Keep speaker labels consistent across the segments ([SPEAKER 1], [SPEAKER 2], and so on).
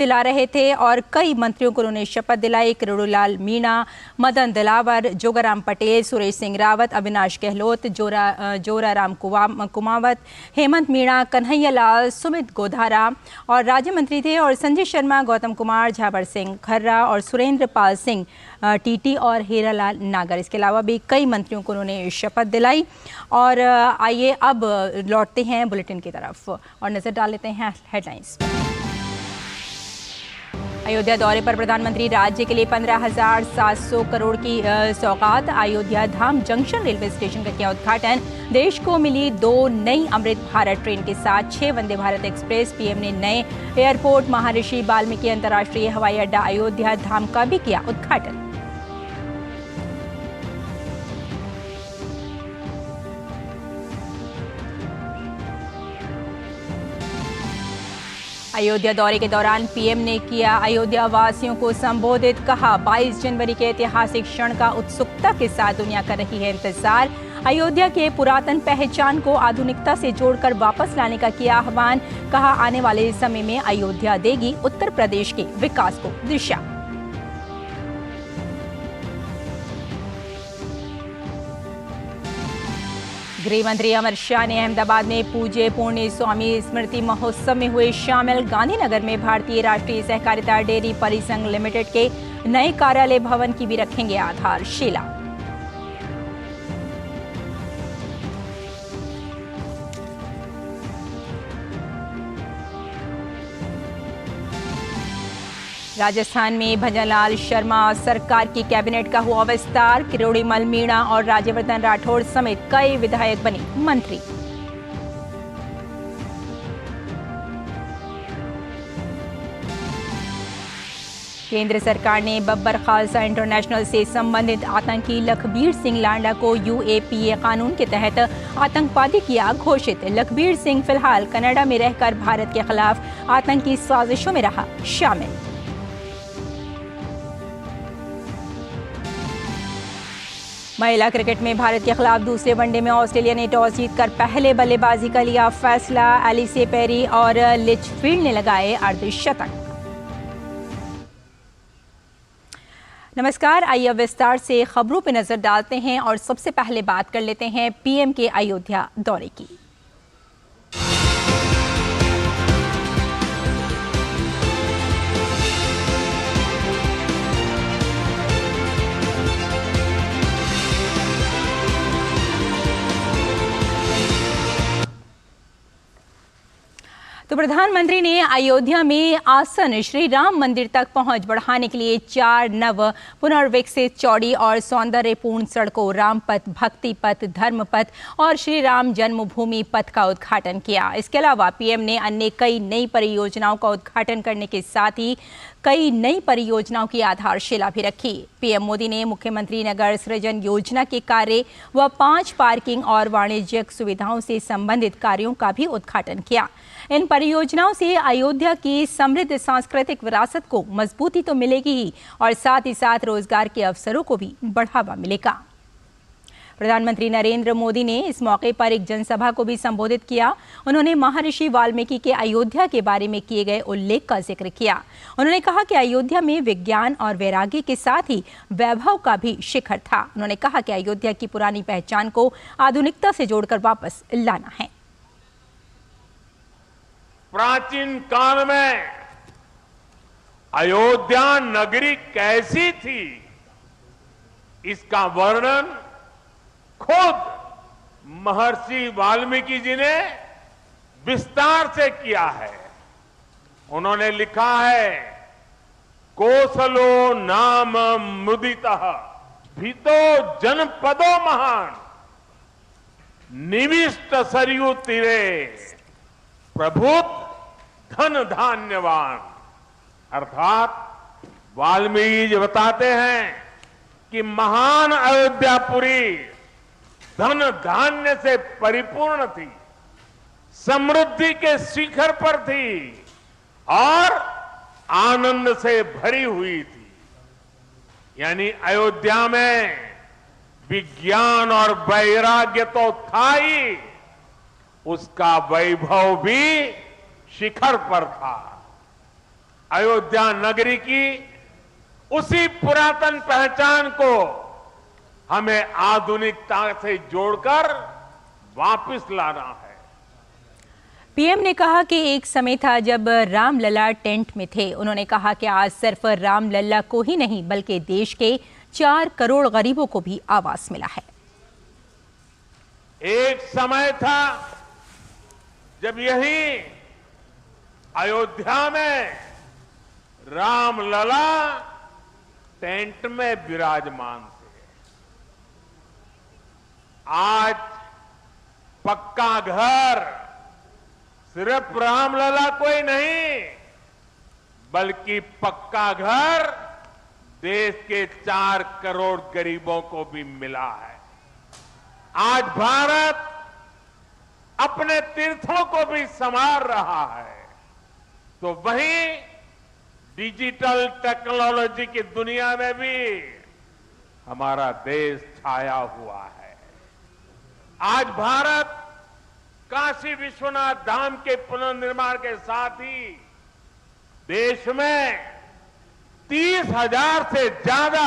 [SPEAKER 1] दिला रहे थे और कई मंत्रियों को उन्होंने शपथ दिलाई। किरोड़ीलाल मीणा, मदन दिलावर, जोगाराम पटेल, सुरेश सिंह रावत, अविनाश गहलोत, जोराराम कुमावत, हेमंत मीणा, कन्हैया लाल, सुमित गोधारा और राज्य मंत्री थे। और संजय शर्मा, गौतम कुमार, झावर सिंह खर्रा और सुरेंद्र पाल सिंह टीटी और हीरालाल नागर, इसके अलावा भी कई मंत्रियों को उन्होंने शपथ दिलाई। और आइए अब लौटते हैं बुलेटिन की तरफ और नजर डाल लेते हैं हेडलाइंस। अयोध्या दौरे पर प्रधानमंत्री, राज्य के लिए 15,700 करोड़ की सौगात। अयोध्या धाम जंक्शन रेलवे स्टेशन का किया उद्घाटन। देश को मिली 2 नई अमृत भारत ट्रेन के साथ 6 वंदे भारत एक्सप्रेस। पीएम ने नए एयरपोर्ट महर्षि वाल्मीकि अंतर्राष्ट्रीय हवाई अड्डा अयोध्या धाम का भी किया उद्घाटन। अयोध्या दौरे के दौरान पीएम ने किया अयोध्या वासियों को संबोधित। कहा, 22 जनवरी के ऐतिहासिक क्षण का उत्सुकता के साथ दुनिया कर रही है इंतजार। अयोध्या के पुरातन पहचान को आधुनिकता से जोड़कर वापस लाने का किया आह्वान। कहा, आने वाले समय में अयोध्या देगी उत्तर प्रदेश के विकास को दिशा। गृह मंत्री अमित शाह ने अहमदाबाद में पूज्य पूर्ण्य स्वामी स्मृति महोत्सव में हुए शामिल। गांधीनगर में भारतीय राष्ट्रीय सहकारिता डेयरी परिसंघ लिमिटेड के नए कार्यालय भवन की भी रखेंगे आधारशिला। राजस्थान में भजनलाल शर्मा सरकार की कैबिनेट का हुआ विस्तार। किरोड़ीलाल मीणा और राज्यवर्धन राठौड़ समेत कई विधायक बने मंत्री। केंद्र सरकार ने बब्बर खालसा इंटरनेशनल से संबंधित आतंकी लखबीर सिंह लांडा को यूएपीए कानून के तहत आतंकवादी किया घोषित। लखबीर सिंह फिलहाल कनाडा में रहकर भारत के खिलाफ आतंकी साजिशों में रहा शामिल। महिला क्रिकेट में भारत के खिलाफ दूसरे वनडे में ऑस्ट्रेलिया ने टॉस जीतकर पहले बल्लेबाजी का लिया फैसला। एलिसे पेरी और लिचफील्ड ने लगाए अर्धशतक। नमस्कार, आइए विस्तार से खबरों पर नजर डालते हैं और सबसे पहले बात कर लेते हैं पीएम के अयोध्या दौरे की। तो प्रधानमंत्री ने अयोध्या में आसन श्री राम मंदिर तक पहुंच बढ़ाने के लिए 4 नव पुनर्विकसित चौड़ी और सौंदर्यपूर्ण सड़कों रामपथ, भक्ति पथ, धर्म पथ और श्री राम जन्मभूमि पथ का उद्घाटन किया। इसके अलावा पीएम ने अन्य कई नई परियोजनाओं का उद्घाटन करने के साथ ही कई नई परियोजनाओं की आधारशिला भी रखी। पीएम मोदी ने मुख्यमंत्री नगर सृजन योजना के कार्य व 5 पार्किंग और वाणिज्यिक सुविधाओं से संबंधित कार्यों का भी उद्घाटन किया। इन परियोजनाओं से अयोध्या की समृद्ध सांस्कृतिक विरासत को मजबूती तो मिलेगी ही और साथ ही साथ रोजगार के अवसरों को भी बढ़ावा मिलेगा। प्रधानमंत्री नरेंद्र मोदी ने इस मौके पर एक जनसभा को भी संबोधित किया। उन्होंने महर्षि वाल्मीकि के अयोध्या के बारे में किए गए उल्लेख का जिक्र किया। उन्होंने कहा कि अयोध्या में विज्ञान और वैराग्य के साथ ही वैभव का भी शिखर था। उन्होंने कहा कि अयोध्या की पुरानी पहचान को आधुनिकता से जोड़कर वापस लाना है।
[SPEAKER 2] प्राचीन काल में अयोध्या नगरी कैसी थी, इसका वर्णन खुद महर्षि वाल्मीकि जी ने विस्तार से किया है। उन्होंने लिखा है, कोसलो नाम मुदितः भीतो जनपदो महान निविष्ट सरयू तीरे प्रभुत धन धान्यवान। अर्थात वाल्मीकि जी बताते हैं कि महान अयोध्यापुरी धन धान्य से परिपूर्ण थी, समृद्धि के शिखर पर थी और आनंद से भरी हुई थी। यानी अयोध्या में विज्ञान और वैराग्य तो था ही, उसका वैभव भी शिखर पर था। अयोध्या नगरी की उसी पुरातन पहचान को हमें आधुनिकता से जोड़कर वापस लाना है।
[SPEAKER 1] पीएम ने कहा कि एक समय था जब रामलला टेंट में थे। उन्होंने कहा कि आज सिर्फ रामलला को ही नहीं बल्कि देश के 4 करोड़ गरीबों को भी आवास मिला है।
[SPEAKER 2] एक समय था जब यही अयोध्या में रामलला टेंट में विराजमान थे। आज पक्का घर सिर्फ रामलला को ही नहीं बल्कि पक्का घर देश के 4 करोड़ गरीबों को भी मिला है। आज भारत अपने तीर्थों को भी संवार रहा है, तो वहीं डिजिटल टेक्नोलॉजी की दुनिया में भी हमारा देश छाया हुआ है। आज भारत काशी विश्वनाथ धाम के पुनर्निर्माण के साथ ही देश में 30,000 से ज्यादा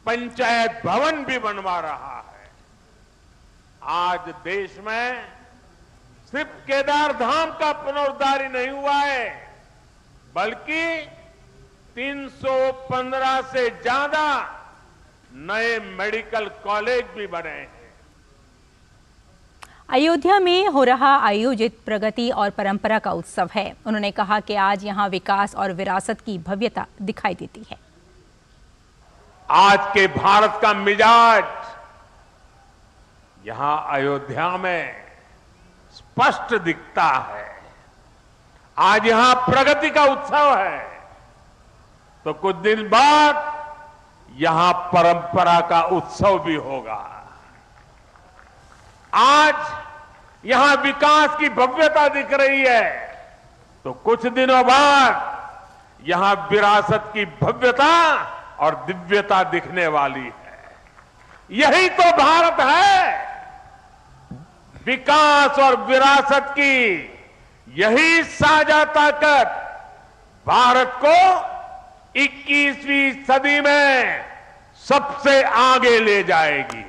[SPEAKER 2] पंचायत भवन भी बनवा रहा है। आज देश में सिर्फ केदार धाम का पुनरुद्धार ही नहीं हुआ है, बल्कि 315 से ज्यादा नए मेडिकल कॉलेज भी बने हैं।
[SPEAKER 1] अयोध्या में हो रहा आयोजित प्रगति और परंपरा का उत्सव है। उन्होंने कहा कि आज यहां विकास और विरासत की भव्यता दिखाई देती है।
[SPEAKER 2] आज के भारत का मिजाज यहां अयोध्या में स्पष्ट दिखता है। आज यहां प्रगति का उत्सव है, तो कुछ दिन बाद यहां परंपरा का उत्सव भी होगा। आज यहां विकास की भव्यता दिख रही है, तो कुछ दिनों बाद यहां विरासत की भव्यता और दिव्यता दिखने वाली है। यही तो भारत है। विकास और विरासत की यही साझा ताकत भारत को 21वीं सदी में सबसे आगे ले जाएगी।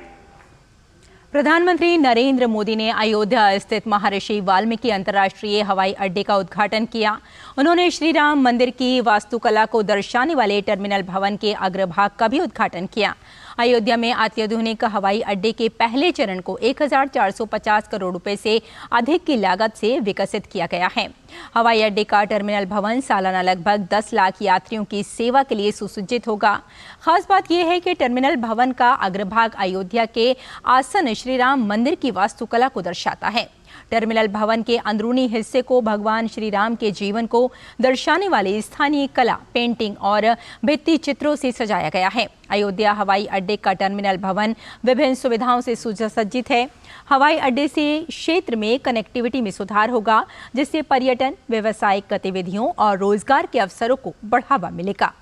[SPEAKER 1] प्रधानमंत्री नरेंद्र मोदी ने अयोध्या स्थित महर्षि वाल्मीकि अंतर्राष्ट्रीय हवाई अड्डे का उद्घाटन किया। उन्होंने श्री राम मंदिर की वास्तुकला को दर्शाने वाले टर्मिनल भवन के अग्रभाग का भी उद्घाटन किया। अयोध्या में अत्याधुनिक हवाई अड्डे के पहले चरण को 1450 करोड़ रुपए से अधिक की लागत से विकसित किया गया है। हवाई अड्डे का टर्मिनल भवन सालाना लगभग 10 लाख यात्रियों की सेवा के लिए सुसज्जित होगा। खास बात यह है कि टर्मिनल भवन का अग्रभाग अयोध्या के आसन श्री राम मंदिर की वास्तुकला को दर्शाता है। टर्मिनल भवन के अंदरूनी हिस्से को भगवान श्री राम के जीवन को दर्शाने वाले स्थानीय कला, पेंटिंग और भित्ति चित्रों से सजाया गया है। अयोध्या हवाई अड्डे का टर्मिनल भवन विभिन्न सुविधाओं से सुसज्जित है। हवाई अड्डे से क्षेत्र में कनेक्टिविटी में सुधार होगा, जिससे पर्यटन, व्यावसायिक गतिविधियों और रोजगार के अवसरों को बढ़ावा मिलेगा।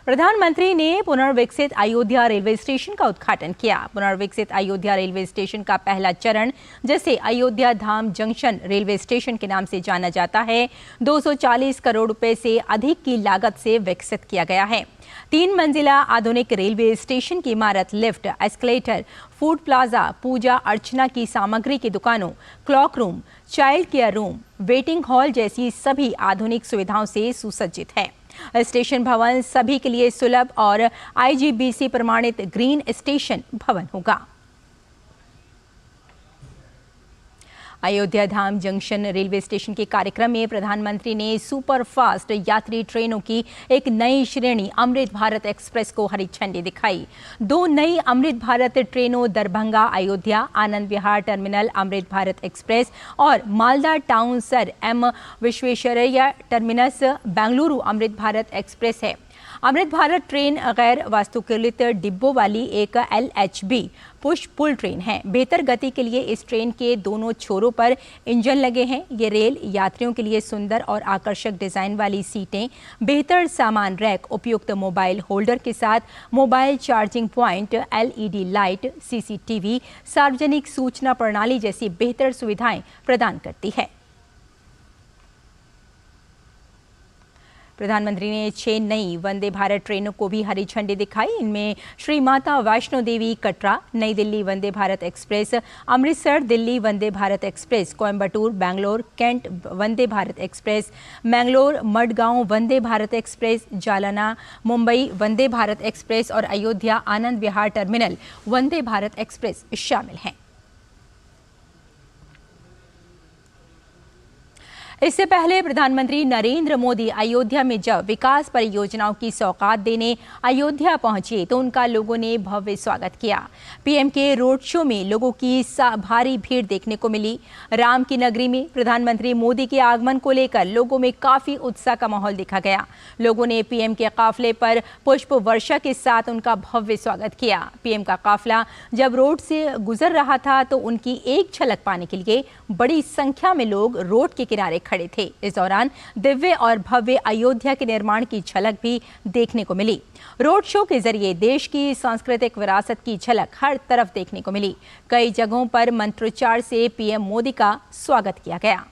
[SPEAKER 1] प्रधानमंत्री ने पुनर्विकसित अयोध्या रेलवे स्टेशन का उद्घाटन किया। पुनर्विकसित अयोध्या रेलवे स्टेशन का पहला चरण, जिसे अयोध्या धाम जंक्शन रेलवे स्टेशन के नाम से जाना जाता है, 240 करोड़ रुपए से अधिक की लागत से विकसित किया गया है। 3 मंजिला आधुनिक रेलवे स्टेशन की इमारत लिफ्ट, एस्केलेटर, फूड प्लाजा, पूजा अर्चना की सामग्री की दुकानों, clock room, child care room, waiting hall जैसी सभी आधुनिक सुविधाओं से सुसज्जित है। स्टेशन भवन सभी के लिए सुलभ और IGBC प्रमाणित ग्रीन स्टेशन भवन होगा। अयोध्या धाम जंक्शन रेलवे स्टेशन के कार्यक्रम में प्रधानमंत्री ने सुपर फास्ट यात्री ट्रेनों की एक नई श्रेणी अमृत भारत एक्सप्रेस को हरी झंडी दिखाई। 2 नई अमृत भारत ट्रेनों दरभंगा अयोध्या आनंद विहार टर्मिनल अमृत भारत एक्सप्रेस और Malda town sir M Visvesvaraya terminus Bengaluru Amrit Bharat express है। अमृत भारत ट्रेन गैर वास्तुकलित डिब्बों वाली एक LHB पुश पुल ट्रेन है। बेहतर गति के लिए इस ट्रेन के दोनों छोरों पर इंजन लगे हैं। ये रेल यात्रियों के लिए सुंदर और आकर्षक डिजाइन वाली सीटें, बेहतर सामान रैक, उपयुक्त मोबाइल होल्डर के साथ mobile charging point, LED light, CCTV, सार्वजनिक सूचना प्रणाली जैसी बेहतर सुविधाएं प्रदान करती है। प्रधानमंत्री ने 6 नई वंदे भारत ट्रेनों को भी हरी झंडी दिखाई। इनमें श्री माता वैष्णो देवी कटरा, नई Delhi Vande Bharat express, Amritsar Delhi Vande Bharat express, Coimbatore Bangalore cantt Vande Bharat express, Mangalore Madgaon Vande Bharat express, Jalna Mumbai Vande Bharat express और अयोध्या आनंद विहार टर्मिनल वंदे भारत एक्सप्रेस शामिल हैं। इससे पहले प्रधानमंत्री नरेंद्र मोदी अयोध्या में जब विकास परियोजनाओं की सौगात देने अयोध्या पहुंचे तो उनका लोगों ने भव्य स्वागत किया। पीएम के रोड शो में लोगों की भारी भीड़ देखने को मिली। राम की नगरी में प्रधानमंत्री मोदी के आगमन को लेकर लोगों में काफी उत्साह का माहौल देखा गया। लोगों ने पीएम के काफिले पर पुष्प वर्षा के साथ उनका भव्य स्वागत किया। पीएम का काफिला जब रोड से गुजर रहा था तो उनकी एक झलक पाने के लिए बड़ी संख्या में लोग रोड के किनारे खड़े थे। इस दौरान दिव्य और भव्य अयोध्या के निर्माण की झलक भी देखने को मिली। रोड शो के जरिए देश की सांस्कृतिक विरासत की झलक हर तरफ देखने को मिली। कई जगहों पर मंत्रोच्चार से पीएम मोदी का स्वागत किया गया।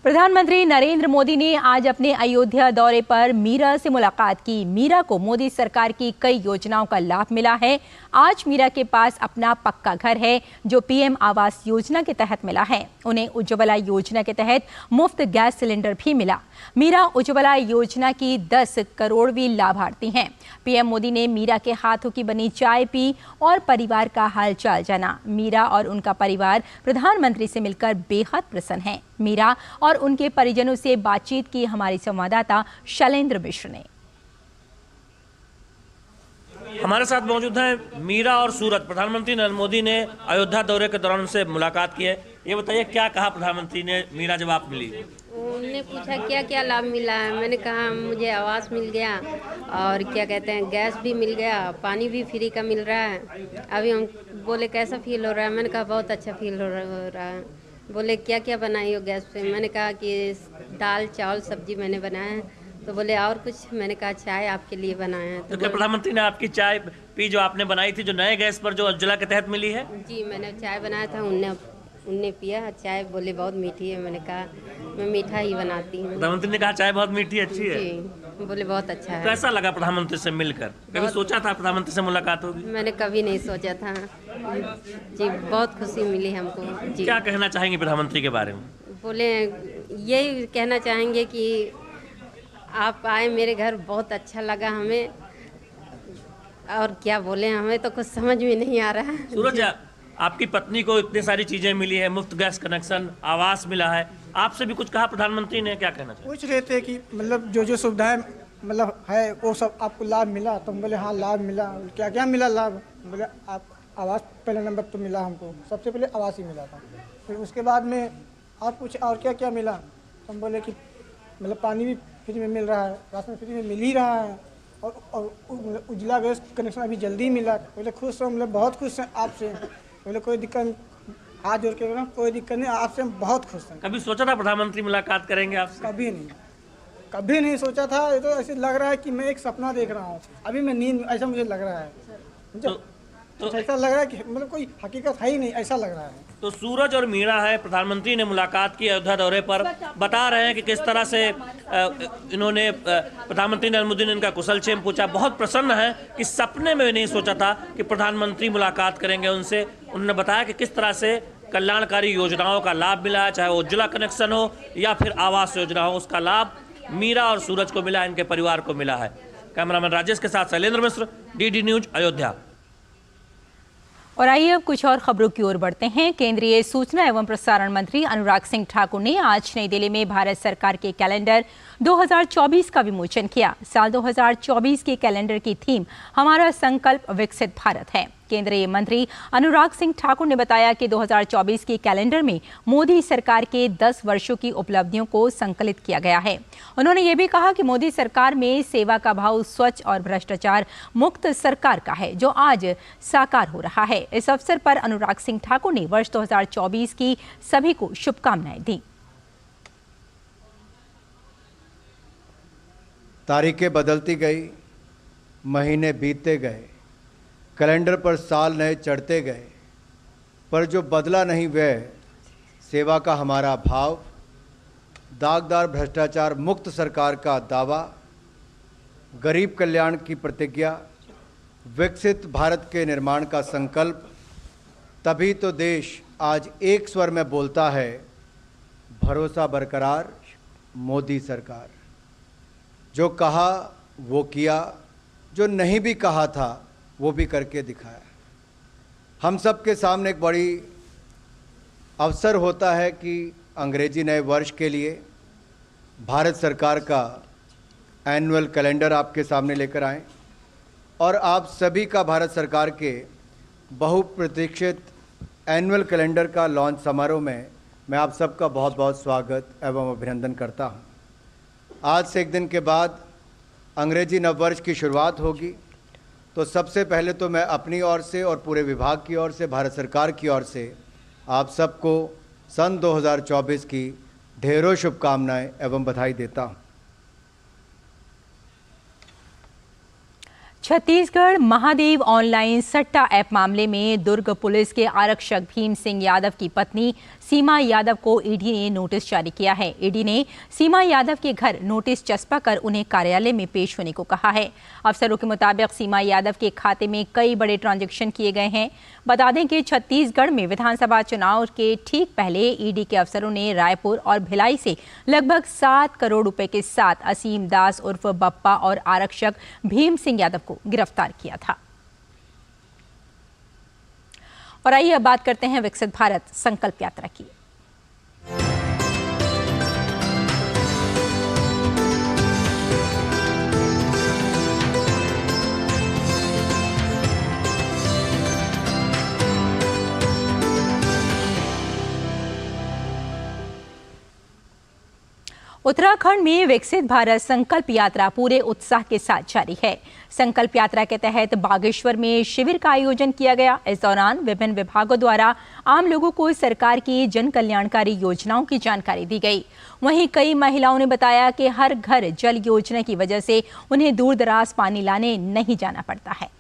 [SPEAKER 1] प्रधानमंत्री नरेंद्र मोदी ने आज अपने अयोध्या दौरे पर मीरा से मुलाकात की। मीरा को मोदी सरकार की कई योजनाओं का लाभ मिला है। आज मीरा के पास अपना पक्का घर है जो पीएम आवास योजना के तहत मिला है। उन्हें उज्ज्वला योजना के तहत मुफ्त गैस सिलेंडर भी मिला। मीरा उज्ज्वला योजना की 10 करोड़वीं लाभार्थी हैं। पीएम मोदी ने मीरा के हाथों की बनी चाय पी और परिवार का हालचाल जाना। मीरा और उनका परिवार प्रधानमंत्री से मिलकर बेहद प्रसन्न हैं। मीरा और उनके परिजनों से बातचीत की हमारी संवाददाता शैलेंद्र मिश्र ने।
[SPEAKER 3] हमारे साथ मौजूद हैं मीरा और सूरज। प्रधानमंत्री नरेंद्र मोदी ने अयोध्या दौरे के दौरान उनसे मुलाकात की है। ये बताइए क्या कहा प्रधानमंत्री ने मीरा जब आप मिली?
[SPEAKER 4] उन्होंने पूछा क्या क्या लाभ मिला है। मैंने कहा मुझे आवास मिल गया और क्या कहते हैं गैस भी मिल गया, पानी भी फ्री का मिल रहा है। अभी हम बोले कैसा फील हो रहा है? मैंने कहा बहुत अच्छा फील हो रहा है। बोले क्या क्या बनाई हो गैस पे? मैंने कहा कि दाल चावल सब्जी मैंने बनाया है। तो बोले और कुछ? मैंने कहा चाय आपके लिए बनाया है।
[SPEAKER 3] तो क्या प्रधानमंत्री ने आपकी चाय पी जो आपने बनाई थी, जो नए गैस पर जो उज्ज्वला के तहत मिली है?
[SPEAKER 4] जी मैंने चाय बनाया था, उनने पिया चाय। बोले बहुत मीठी है। मैंने कहा मैं मीठा ही बनाती हूँ।
[SPEAKER 3] प्रधानमंत्री ने कहा चाय बहुत मीठी अच्छी है।
[SPEAKER 4] जी बोले बहुत अच्छा है।
[SPEAKER 3] कैसा लगा प्रधानमंत्री से मिलकर? कभी सोचा था प्रधानमंत्री से मुलाकात होगी?
[SPEAKER 4] मैंने कभी नहीं सोचा था जी, बहुत खुशी मिली हमको जी।
[SPEAKER 3] क्या कहना चाहेंगे प्रधानमंत्री के बारे में?
[SPEAKER 4] बोले यही कहना चाहेंगे कि आप आए मेरे घर, बहुत अच्छा लगा हमें। और क्या बोले, हमें तो कुछ समझ में नहीं आ रहा है।
[SPEAKER 3] सूरज, आपकी पत्नी को इतनी सारी चीजें मिली है, मुफ्त गैस कनेक्शन, आवास मिला है, आपसे भी कुछ कहा प्रधानमंत्री ने? क्या कहना चाहिए?
[SPEAKER 5] पूछ रहे थे कि मतलब जो सुविधाएं मतलब है वो सब आपको लाभ मिला? तो हम बोले हाँ लाभ मिला। क्या क्या मिला लाभ? बोले आप आवास पहला नंबर तो मिला हमको, सबसे पहले आवास ही मिला था। फिर उसके बाद में आप पूछे और क्या क्या मिला? तो हम बोले कि मतलब पानी भी फ्री में मिल रहा है, राशन फ्री में मिल ही रहा है और उज्ज्वला गैस कनेक्शन अभी जल्दी मिला। बोले खुश हो, मतलब बहुत खुश हैं आपसे। बोले कोई दिक्कत, हाथ जोड़ के बोला कोई दिक्कत नहीं, आपसे हम बहुत खुश हैं।
[SPEAKER 3] कभी सोचा था प्रधानमंत्री मुलाकात करेंगे आपसे?
[SPEAKER 5] कभी नहीं सोचा था। ये तो ऐसे लग रहा है कि मैं एक सपना देख रहा हूँ। अभी मैं नींद, ऐसा मुझे लग रहा है। तो ऐसा लग रहा है कि मतलब कोई हकीकत है ही नहीं, ऐसा लग रहा है।
[SPEAKER 3] तो सूरज और मीरा है, प्रधानमंत्री ने मुलाकात की अयोध्या दौरे पर, बता रहे हैं कि किस तरह से इन्होंने प्रधानमंत्री नरेंद्र मोदी ने इनका कुशलक्षेम पूछा। बहुत प्रसन्न है कि सपने में नहीं सोचा था कि प्रधानमंत्री मुलाकात करेंगे उनसे। उन्होंने बताया कि किस तरह से कल्याणकारी योजनाओं का लाभ मिला है, चाहे उज्ज्वला कनेक्शन हो या फिर आवास योजना हो, उसका लाभ मीरा और सूरज को मिला, इनके परिवार को मिला है। कैमरामैन राजेश के साथ शैलेंद्र मिश्र, डीडी न्यूज, अयोध्या।
[SPEAKER 1] और आइए अब कुछ और खबरों की ओर बढ़ते हैं। केंद्रीय सूचना एवं प्रसारण मंत्री अनुराग सिंह ठाकुर ने आज नई दिल्ली में भारत सरकार के कैलेंडर 2024 का विमोचन किया। साल 2024 के कैलेंडर की थीम हमारा संकल्प विकसित भारत है। केंद्रीय मंत्री अनुराग सिंह ठाकुर ने बताया कि 2024 के कैलेंडर में मोदी सरकार के 10 वर्षों की उपलब्धियों को संकलित किया गया है। उन्होंने ये भी कहा कि मोदी सरकार में सेवा का भाव स्वच्छ और भ्रष्टाचार मुक्त सरकार का है, जो आज साकार हो रहा है। इस अवसर पर अनुराग सिंह ठाकुर ने वर्ष 2024 की सभी को शुभकामनाएं दी।
[SPEAKER 6] तारीखें बदलती गई, महीने बीतते गए, कैलेंडर पर साल नए चढ़ते गए, पर जो बदला नहीं वह सेवा का हमारा भाव, दागदार भ्रष्टाचार मुक्त सरकार का दावा, गरीब कल्याण की प्रतिज्ञा, विकसित भारत के निर्माण का संकल्प, तभी तो देश आज एक स्वर में बोलता है, भरोसा बरकरार मोदी सरकार। जो कहा वो किया, जो नहीं भी कहा था वो भी करके दिखाया। हम सब के सामने एक बड़ी अवसर होता है कि अंग्रेजी नए वर्ष के लिए भारत सरकार का एनुअल कैलेंडर आपके सामने लेकर आएं और आप सभी का भारत सरकार के बहुप्रतीक्षित एनुअल कैलेंडर का लॉन्च समारोह में मैं आप सबका बहुत बहुत स्वागत एवं अभिनंदन करता हूं। आज से एक दिन के बाद अंग्रेजी नववर्ष की शुरुआत होगी, तो सबसे पहले तो मैं अपनी ओर से और पूरे विभाग की ओर से, भारत सरकार की ओर से आप सबको सन 2024 की ढेरों शुभकामनाएं एवं बधाई देता हूं।
[SPEAKER 1] छत्तीसगढ़ महादेव ऑनलाइन सट्टा ऐप मामले में दुर्ग पुलिस के आरक्षक भीम सिंह यादव की पत्नी सीमा यादव को ईडी ने नोटिस जारी किया है। ईडी ने सीमा यादव के घर नोटिस चस्पा कर उन्हें कार्यालय में पेश होने को कहा है। अफसरों के मुताबिक सीमा यादव के खाते में कई बड़े ट्रांजैक्शन किए गए हैं। बता दें कि छत्तीसगढ़ में विधानसभा चुनाव के ठीक पहले ईडी के अफसरों ने रायपुर और भिलाई से लगभग 7 करोड़ रुपए के साथ असीम दास उर्फ बप्पा और आरक्षक भीम सिंह यादव को गिरफ्तार किया था। और आइए अब बात करते हैं विकसित भारत संकल्प यात्रा की। उत्तराखंड में विकसित भारत संकल्प यात्रा पूरे उत्साह के साथ जारी है। संकल्प यात्रा के तहत बागेश्वर में शिविर का आयोजन किया गया। इस दौरान विभिन्न विभागों द्वारा आम लोगों को सरकार की जन कल्याणकारी योजनाओं की जानकारी दी गई। वहीं कई महिलाओं ने बताया कि हर घर जल योजना की वजह से उन्हें दूर दराज पानी लाने नहीं जाना पड़ता है।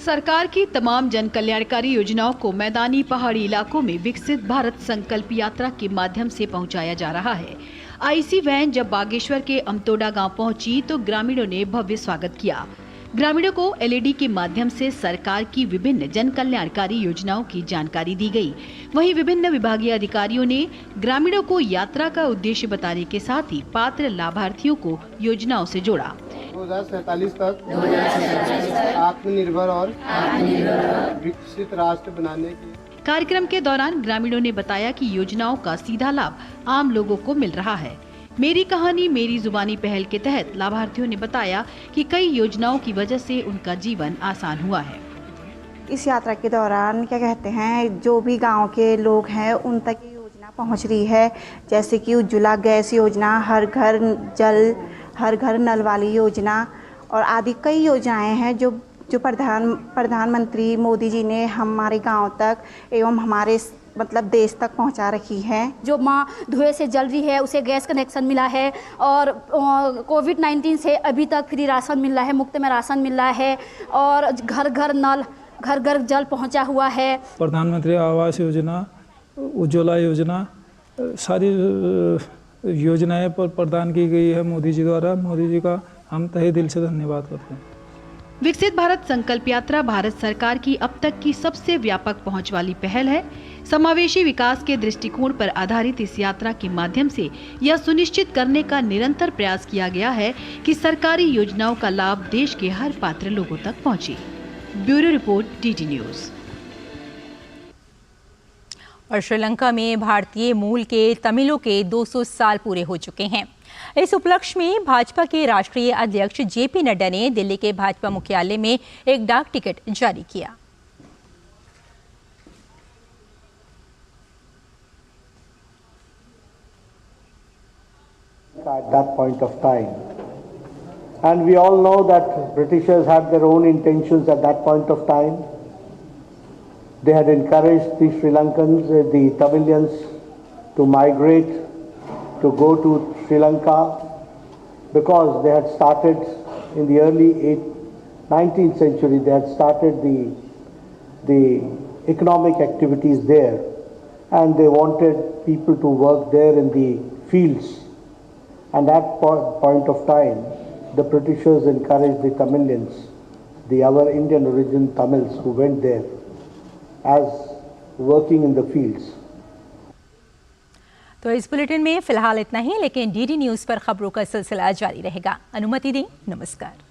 [SPEAKER 7] सरकार की तमाम जन कल्याणकारी योजनाओं को मैदानी पहाड़ी इलाकों में विकसित भारत संकल्प यात्रा के माध्यम से पहुंचाया जा रहा है। आईसी वैन जब बागेश्वर के अमतोड़ा गांव पहुंची तो ग्रामीणों ने भव्य स्वागत किया। ग्रामीणों को एलईडी के माध्यम से सरकार की विभिन्न जन कल्याणकारी योजनाओं की जानकारी दी गई। वहीं विभिन्न विभागीय अधिकारियों ने ग्रामीणों को यात्रा का उद्देश्य बताने के साथ ही पात्र लाभार्थियों को योजनाओं से जोड़ा।
[SPEAKER 8] 2047 तक आत्मनिर्भर और विकसित राष्ट्र बनाने की।
[SPEAKER 7] कार्यक्रम के दौरान ग्रामीणों ने बताया कि योजनाओं का सीधा लाभ आम लोगों को मिल रहा है। मेरी कहानी मेरी जुबानी पहल के तहत लाभार्थियों ने बताया कि कई योजनाओं की वजह से उनका जीवन आसान हुआ है।
[SPEAKER 9] इस यात्रा के दौरान क्या कहते हैं, जो भी गांव के लोग हैं उन तक ये योजना पहुंच रही है, जैसे कि उज्ज्वला गैस योजना, हर घर जल, हर घर नल वाली योजना और आदि कई योजनाएं हैं जो प्रधानमंत्री मोदी जी ने हमारे गांव तक एवं हमारे मतलब देश तक पहुंचा रखी है।
[SPEAKER 10] जो माँ धुएं से जल रही है उसे गैस कनेक्शन मिला है और कोविड-19 से अभी तक फ्री राशन मिल रहा है, मुफ्त में राशन मिल रहा है और घर घर नल, घर घर जल पहुंचा हुआ है।
[SPEAKER 11] प्रधानमंत्री आवास योजना, उज्ज्वला योजना, सारी योजनाएं पर प्रदान की गई है मोदी जी द्वारा। मोदी जी का हम तहे दिल से धन्यवाद करते हैं।
[SPEAKER 7] विकसित भारत संकल्प यात्रा भारत सरकार की अब तक की सबसे व्यापक पहुंच वाली पहल है। समावेशी विकास के दृष्टिकोण पर आधारित इस यात्रा के माध्यम से यह सुनिश्चित करने का निरंतर प्रयास किया गया है कि सरकारी योजनाओं का लाभ देश के हर पात्र लोगों तक पहुंचे। Bureau report, DD news.
[SPEAKER 1] और श्रीलंका में भारतीय मूल के तमिलों के 200 साल पूरे हो चुके हैं। इस उपलक्ष्य में भाजपा के राष्ट्रीय अध्यक्ष जेपी नड्डा ने दिल्ली के भाजपा मुख्यालय में एक डाक टिकट जारी किया।
[SPEAKER 12] At that point of time, and we all know that Britishers had their own intentions at that point of time. They had encouraged the Sri Lankans, the Tamilians, to migrate, to go to Sri Lanka, because they had started in the early 19th century. They had started the economic activities there, and they wanted people to work there in the fields. And at point of time, the Britishers encouraged the Tamilians, our Indian origin Tamils who went there as working in the fields.
[SPEAKER 1] तो इस bulletin में फिलहाल इतना ही, लेकिन DD news पर खबरों का सिलसिला जारी रहेगा। अनुमति दें, नमस्कार।